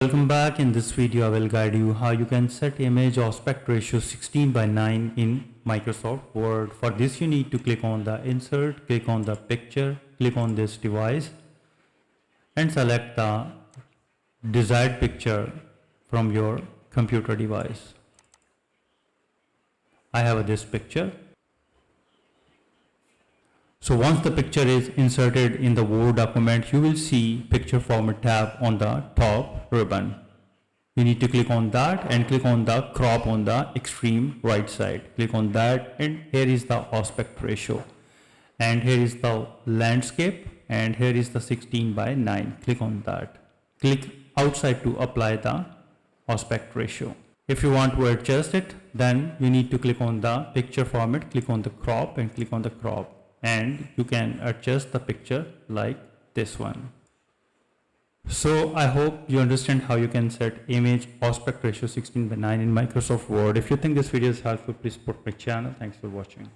Welcome back. In this video I will guide you how you can set image aspect ratio 16:9 in Microsoft Word. For this you need to click on the insert, click on the picture, click on this device and select the desired picture from your computer device. I have this picture. So once the picture is inserted in the Word document, you will see picture format tab on the top ribbon. You need to click on that and click on the crop on the extreme right side. Click on that and here is the aspect ratio. And here is the landscape and here is the 16:9. Click on that. Click outside to apply the aspect ratio. If you want to adjust it, then you need to click on the picture format, click on the crop and click on the crop. And you can adjust the picture like this one. So I hope you understand how you can set image aspect ratio 16:9 in Microsoft Word. If you think this video is helpful, please support my channel. Thanks for watching.